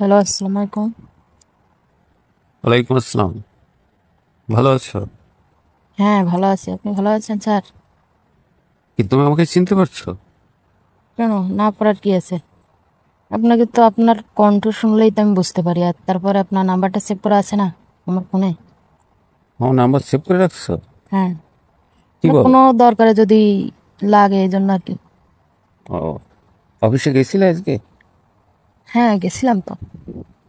Hello, আসসালামু আলাইকুম। ওয়ালাইকুম আসসালাম। ভালো আছো? হ্যাঁ, ভালো আছি। আপনি ভালো আছেন স্যার? কি তুমি আমাকে চিনতে পারছো? কেন না পড়ার কি আছে? আপনাকে তো আপনার কণ্ঠ শুনলেই তো আমি বুঝতে পারি। আর তারপরে আপনার নাম্বারটা সেভ করা আছে না আমার ফোনে? আমার নাম্বার সেভ করে রাখছো? হ্যাঁ, কি মানে বলো? কোনো দরকারে যদি লাগে এই জন্য আর কি। ও, অফিসে গেছিলে আজকে? হ্যাঁ, গেছিলাম তো।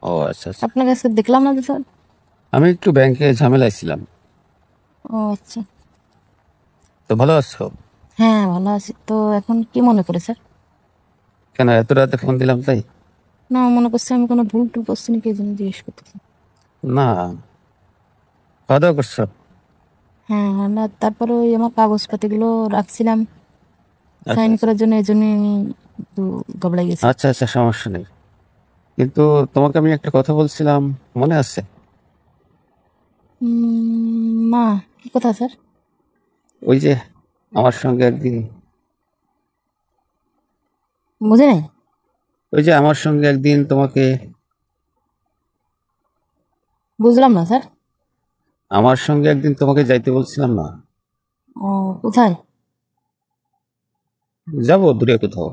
ও আচ্ছা আচ্ছা। আপনার কাছে দেখলাম না তো স্যার। আমি একটু ব্যাংকে ঝামেলায় ছিলাম। ও আচ্ছা। তো ভালো আছো? হ্যাঁ, ভালো আছি। তো এখন কি মনে করে স্যার? কেন এত রাতে ফোন দিলাম তাই? না, মনে করছি আমি কোনো ভুল টুল করছি নাকি এই জন্য জিজ্ঞেস করতেছি। না, খাওয়া দাওয়া করছো? হ্যাঁ হ্যাঁ, না তারপরে ওই আমার কাগজপাতিগুলো রাখছিলাম আচ্ছা সাইন আচ্ছা করার জন্য, এই জন্য আমি একটু ঘাবড়াই গেছি। আচ্ছা আচ্ছা, সমস্যা নেই। কিন্তু তোমাকে আমি একটা কথা বলছিলাম, মনে আছে? না, কি কথা স্যার? ওই যে আমার সঙ্গে একদিন বুঝে নাই। তোমাকে বুঝলাম না স্যার। আমার সঙ্গে একদিন তোমাকে যাইতে বলছিলাম না? ও, কোথায়? যাবো দূরে কোথাও।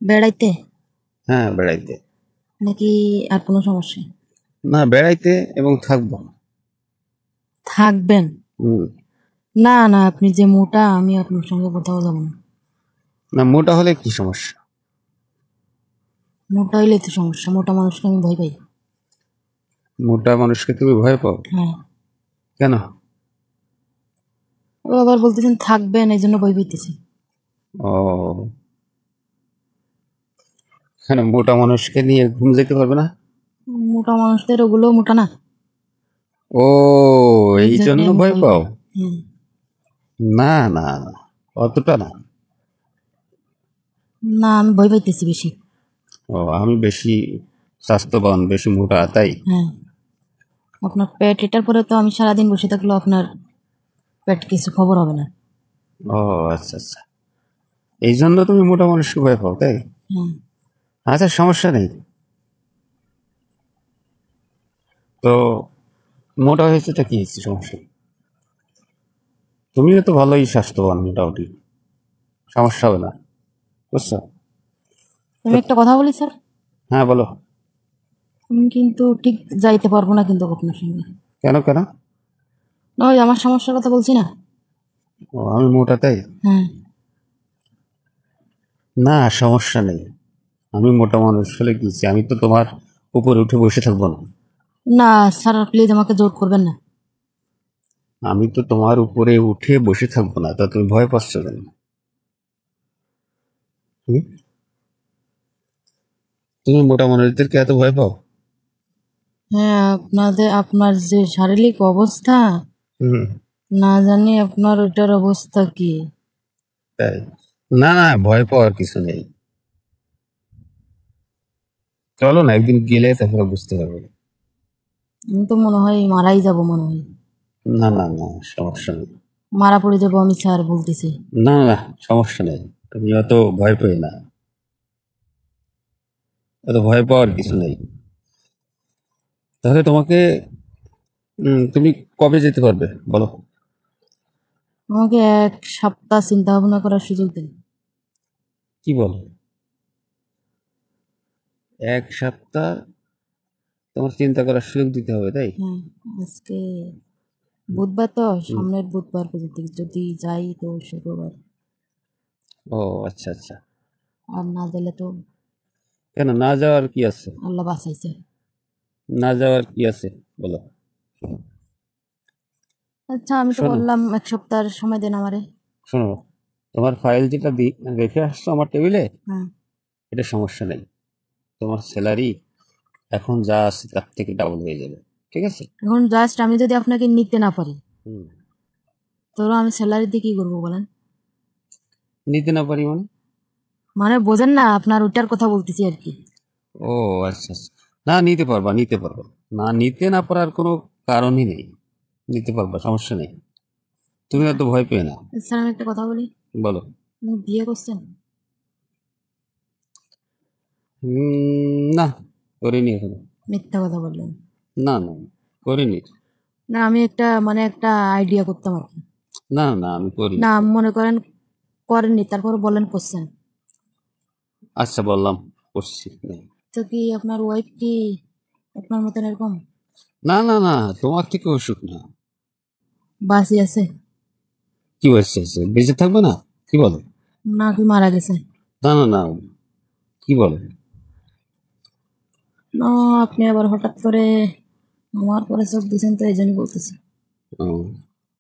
বেড়াইতে? হ্যাঁ, বেড়াইতে। নাকি আর কোনো সমস্যা? না, বেড়াইতে এবং থাকবো। থাকবেন? হুম। না না, আপনি যে মোটা, আমি আপনার সঙ্গে কোথাও যাব না। না, মোটা হলে কি সমস্যা? মোটা হইলে তো সমস্যা, মোটা মানুষকে আমি ভয় পাই। মোটা মানুষকে তুমি ভয় পাও? হ্যাঁ। কেন? ও আবার বলতেছেন থাকবেন, এই জন্য ভয় পাইতেছি। ও, কেন মোটা মানুষকে নিয়ে ঘুম যেতে পারবে না? মোটা মানুষদের ওগুলো মোটা না, ও, এই এই জন্য জন্য আমি ভয় ভয় পাও? পাই। হ্যাঁ। না না না, অতটা না। না, আমি ভয় পাইতেছি বেশি। ও, আমি বেশি স্বাস্থ্যবান, বেশি মোটা তাই? হ্যাঁ। আপনার পেট এটার পরে তো আমি সারাদিন বসে থাকলেও আপনার পেট কিছু খবর হবে না। ও আচ্ছা আচ্ছা, এই জন্য তুমি মোটা মানুষকে ভয় পাও তাই? হ্যাঁ। আচ্ছা, সমস্যা নেই। তো মোটা হয়েছে তা কি হয়েছে, সমস্যা নেই। তুমিও তো ভালোই স্বাস্থ্যবান মোটামুটি, সমস্যা হবে না, বুঝছো? তো আমি একটা কথা বলি স্যার। হ্যাঁ, বলো। আমি কিন্তু ঠিক যাইতে পারবো না কিন্তু আপনার সঙ্গে। কেন কেন? না, ওই আমার সমস্যার কথা বলছি না। ও, আমি মোটা তাই? হ্যাঁ। না, সমস্যা নেই। আমি মোটা মানুষ হলে কি হয়েছে? আমি তো তোমার উপরে উঠে বসে থাকবো না। না স্যার, প্লিজ আমাকে জোর করবেন না। আমি তো তোমার উপরে উঠে বসে থাকবো না, তা তুমি ভয় পাচ্ছ কেন? হুম? তুমি মোটা মানুষদেরকে এত ভয় পাও? হ্যাঁ, আপনার যে শারীরিক অবস্থা, হুম। না জানি আপনার ওইটার অবস্থা কি। তাই? না না, ভয় পাওয়ার কিছু নেই। চলো না, একদিন গেলে তারপরে বুঝতে পারবে। আমি তো মনে হয় মারাই যাব, মনে হয় না না না, সমস্যা নেই। মারা পড়ে যাবো আমি স্যার, বলতেছি। না না, সমস্যা নেই। তুমি অত ভয় পেয়ে না, অত ভয় পাওয়ার কিছু নেই। তাহলে তোমাকে তুমি কবে যেতে পারবে বলো? আমাকে 1 সপ্তাহ চিন্তা ভাবনা করার সুযোগ দিন। কি বলো? 1 সপ্তাহ তোমার চিন্তা করার সুযোগ দিতে হবে তাই? হ্যাঁ। আজকে বুধবার, তো হুম। সামনের বুধবার পর্যন্ত যদি যাই তো শুক্রবার। ও আচ্ছা আচ্ছা। আর না গেলে তো কেন না যাওয়ার কি আছে? আল্লাহ বাঁচাইছে। না যাওয়ার কি আছে বলো? আচ্ছা, আমি তো শোনো বললাম 1 সপ্তাহের সময় দেন আমারে। শোনো, তোমার ফাইল যেটা রেখে আসছো আমার টেবিলে, হ্যাঁ। এটা সমস্যা নেই। তোমার স্যালারি এখন যা আছে তার থেকে ডাবল হয়ে যাবে, ঠিক আছে? এখন জাস্ট আমি যদি আপনাকে নিতে না পারি, হুম। তাহলে আমি স্যালারি দিয়ে কি করবো বলেন? নিতে না পারি মানে? মানে বোঝেন না, আপনার ওইটার কথা বলতেছি আর কি। ও আচ্ছা আচ্ছা। না, নিতে পারবা নিতে পারবা। না, নিতে না পারার কোনো কারণই নেই। নিতে পারবা, সমস্যা নেই। তুমি অত ভয় পেয়ে না। স্যার, আমি একটা কথা বলি। বলো। আপনি বিয়ে করছেন? না, করিনি এখনো। মিথ্যা কথা বললেন। না না, করিনি। না আমি একটা মানে একটা আইডিয়া করতাম আর কি। না না, আমি করিনি। না মনে করেন করেননি, তারপর বলেন করছেন। আচ্ছা, বললাম করছি। তো কি আপনার ওয়াইফ কি আপনার মতন এরকম না না না, তোমার থেকে অসুখ না। বাসি আছে কি বলছে, বেঁচে থাকবে না? কি বলো? নাকি মারা গেছে? না না না, কি বলো? না আপনি আবার হঠাৎ করে আমার পরে চোখ দিয়েছেন, তো এই জন্য বলতেছি। ও,